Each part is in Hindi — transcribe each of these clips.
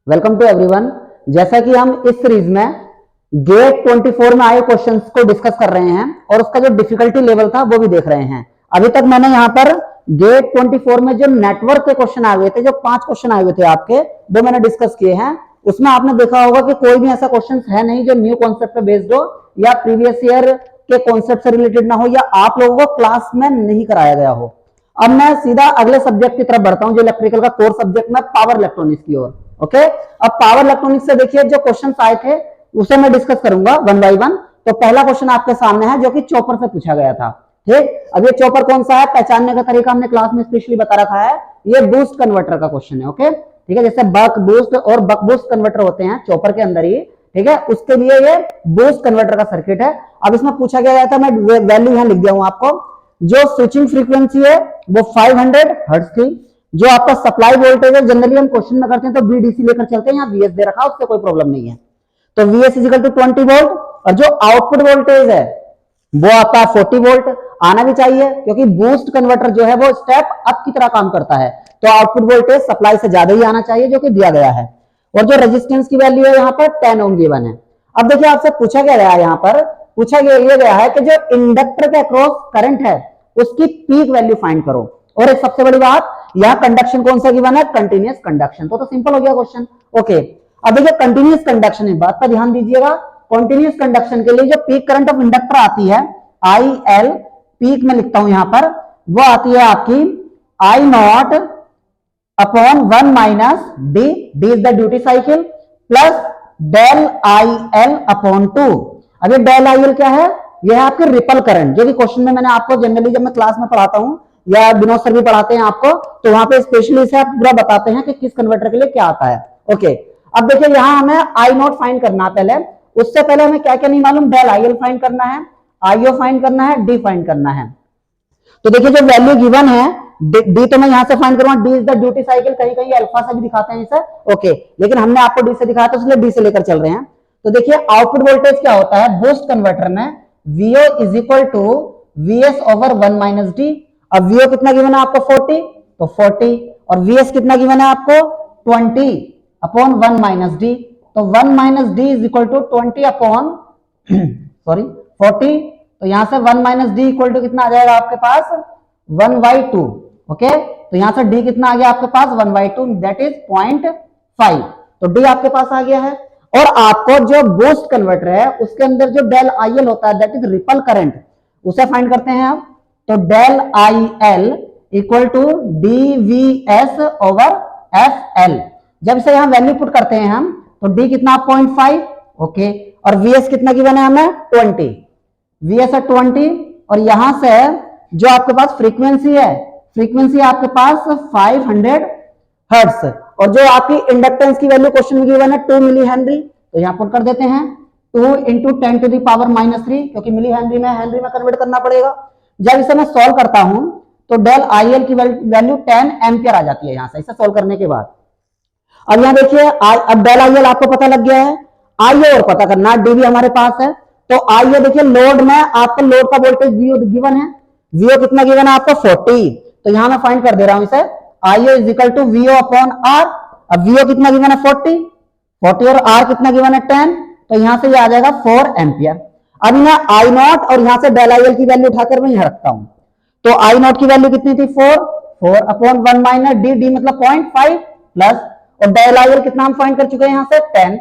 Welcome to everyone. जैसा कि हम इस सीरीज में गेट 24 में आए क्वेश्चंस को डिस्कस कर रहे हैं और उसका जो डिफिकल्टी लेवल था वो भी देख रहे हैं। अभी तक मैंने यहाँ पर गेट 24 में जो नेटवर्क के क्वेश्चन आए हुए थे, जो 5 क्वेश्चन आए हुए थे आपके, वो मैंने डिस्कस किए हैं। उसमें आपने देखा होगा कि कोई भी ऐसा क्वेश्चन है नहीं जो न्यू कॉन्सेप्ट पे बेस्ड हो या प्रीवियस ईयर के कॉन्सेप्ट से रिलेटेड ना हो या आप लोगों को क्लास में नहीं कराया गया हो। अब मैं सीधा अगले सब्जेक्ट की तरफ बढ़ता हूं, जो इलेक्ट्रिकल का कोर सब्जेक्ट में पावर इलेक्ट्रॉनिक्स की ओर। ओके, अब पावर इलेक्ट्रॉनिक्स से देखिए जो क्वेश्चंस आए थे उसे मैं डिस्कस करूंगा वन बाय वन। तो पहला क्वेश्चन आपके सामने है जो कि चॉपर से पूछा गया था। ठीक, अब ये चॉपर कौन सा है, पहचानने का तरीका हमने क्लास में स्पेशली बता रखा है। ये बूस्ट कन्वर्टर का क्वेश्चन है। ओके, ठीक है, जैसे बक बूस्ट और बक बूस्ट कन्वर्टर होते हैं चॉपर के अंदर ही। ठीक है, उसके लिए ये बूस्ट कन्वर्टर का सर्किट है। अब इसमें पूछा गया था, मैं वैल्यू यहां लिख दिया हूं आपको। जो स्विचिंग फ्रीक्वेंसी है वो 500 हर्ट्ज थी। जो आपका सप्लाई वोल्टेज है, जनरली हम क्वेश्चन में करते हैं तो VDC लेकर चलते हैं, यहाँ VS दे रखा, उससे कोई प्रॉब्लम नहीं है। तो VS is equal to 20 volt और जो आउटपुट वोल्टेज है वो आपका 40 वोल्ट आना भी चाहिए, क्योंकि बूस्ट कन्वर्टर जो है वो स्टेप अप की तरह काम करता है। तो आउटपुट वोल्टेज सप्लाई से ज्यादा ही आना चाहिए, जो कि दिया गया है। और जो रेजिस्टेंस की वैल्यू है यहाँ पर 10 ओम गिवन है। अब देखिए आपसे पूछा गया है, यहाँ पर पूछा गया है कि जो इंडक्टर के अक्रॉस करंट है उसकी पीक वैल्यू फाइंड करो। और एक सबसे बड़ी बात, यहां कंडक्शन कौन सा गिवन है, कंटिन्यूअस कंडक्शन। तो सिंपल हो गया क्वेश्चन। ओके, अब देखिए कंटिन्यूअस कंडक्शन, इस बात पर ध्यान दीजिएगा। कंटिन्यूअस कंडक्शन के लिए जो पीक करंट ऑफ इंडक्टर आती है IL, पीक में लिखता हूं यहां पर, वो आती है आपकी I0 upon 1 minus D is the duty cycle, plus del IL upon 2। अब ये डेल IL क्या है, यह है आपके रिपल करंट, जो कि क्वेश्चन में मैंने आपको जनरली जब मैं क्लास में पढ़ाता हूं या विनोद सर भी पढ़ाते हैं आपको, तो वहां पे स्पेशली इसे आप पूरा बताते हैं कि किस कन्वर्टर के लिए क्या आता है। ओके, अब देखिए यहां हमें I0 फाइंड करना है पहले। उससे पहले हमें क्या क्या नहीं मालूम, डेल IL फाइंड करना है, IO फाइंड करना है, डी फाइंड करना है। तो देखिए जो वैल्यू गिवन है डी तो मैं यहां से फाइंड करूंगा, D is the duty cycle, कहीं कहीं अल्फा से भी दिखाते हैं इसे। ओके, लेकिन हमने आपको डी से दिखाया तो इसलिए डी से लेकर चल रहे हैं। तो देखिए आउटपुट वोल्टेज क्या होता है बूस्ट कन्वर्टर में, VO is equal to VS over 1 minus D. अब VO कितना गिवन है आपको 40, तो 40, और VS कितना गिवन है आपको 20 अपॉन 1 माइनस डी। तो 1 minus D is equal to 20 upon sorry 40। तो यहां से 1 माइनस डी इक्वल टू कितना आ जाएगा आपके पास 1/2। ओके, तो यहां से डी कितना आ गया आपके पास 1/2, दैट इज 0.5। तो डी आपके पास आ गया है। और आपको जो बूस्ट कन्वर्टर है उसके अंदर जो डेल IL होता है दैट इज रिपल करंट, उसे फाइंड करते हैं आप। तो del IL equal to DVS over FL। जब इसे यहां वैल्यू पुट करते हैं हम तो डी कितना 0.5। ओके, और VS कितना गिवन है हमें 20, VS है 20, और यहां से जो आपके पास फ्रीक्वेंसी है, फ्रीक्वेंसी आपके पास 500 हर्ट्ज, और जो आपकी इंडक्टेंस की वैल्यू क्वेश्चन में गिवन है 2 मिली हेनरी। तो यहां पुट कर देते हैं 2 इंटू 10 टू द पावर -3, क्योंकि मिली हेनरी में कन्वर्ट करना पड़ेगा। जब इसे मैं सॉल्व करता हूं तो डेल IL की वैल्यू 10 एम्पियर आ जाती है यहां से, इसे सॉल्व करने के बाद। अब यहां देखिए अब डेल IL आपको पता लग गया है, IO और पता करना, डी भी हमारे पास है। तो IO देखिए लोड में आपका लोड का वोल्टेज VO गिवन है, VO कितना गिवन है आपको 40। तो यहां मैं फाइंड कर दे रहा हूं इसे, IO is equal to VO upon R। अब VO कितना गिवन है 40 और R कितना गिवन है 10, तो यहां से ये आ जाएगा 4 एम्पियर। अब मैं I0 और यहां से डेल IL की वैल्यू उठाकर मैं यहां रखता हूं। तो I0 की वैल्यू कितनी थी 4 अपॉन 1 माइनस डी मतलब 0.5 प्लस, और डेल IL कितना हम फाइंड कर चुके हैं यहां से 10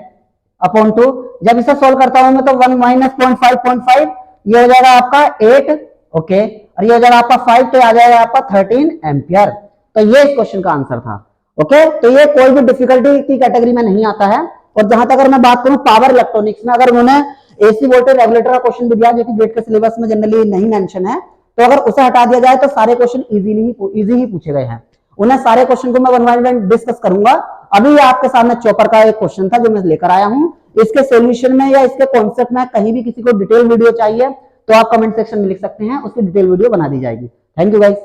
अपॉन 2। जब इसे सोल्व करता हूं मैं तो 1 माइनस 0.5 ये हो जाएगा आपका 8। ओके, और ये हो जाएगा आपका 5, तो आ जाएगा आपका 13 एम्पियर। तो ये इस क्वेश्चन का आंसर था। ओके, तो ये कोई भी डिफिकल्टी की कैटेगरी में नहीं आता है। और जहां तक अगर मैं बात करूं पावर इलेक्ट्रॉनिक्स में, अगर उन्होंने AC वोल्टेज रेगुलेटर का क्वेश्चन भी दिया जो कि गेट के सिलेबस में जनरली नहीं मेंशन है, तो अगर उसे हटा दिया जाए तो सारे क्वेश्चन इजी ही पूछे गए हैं। उन्हें सारे क्वेश्चन को मैं वन बाय वन डिस्कस करूंगा। अभी आपके सामने चॉपर का एक क्वेश्चन था जो मैं लेकर आया हूं। इसके सॉल्यूशन में या इसके कॉन्सेप्ट में कहीं भी किसी को डिटेल वीडियो चाहिए तो आप कमेंट सेक्शन में लिख सकते हैं, उसकी डिटेल वीडियो बना दी जाएगी। Thank you guys.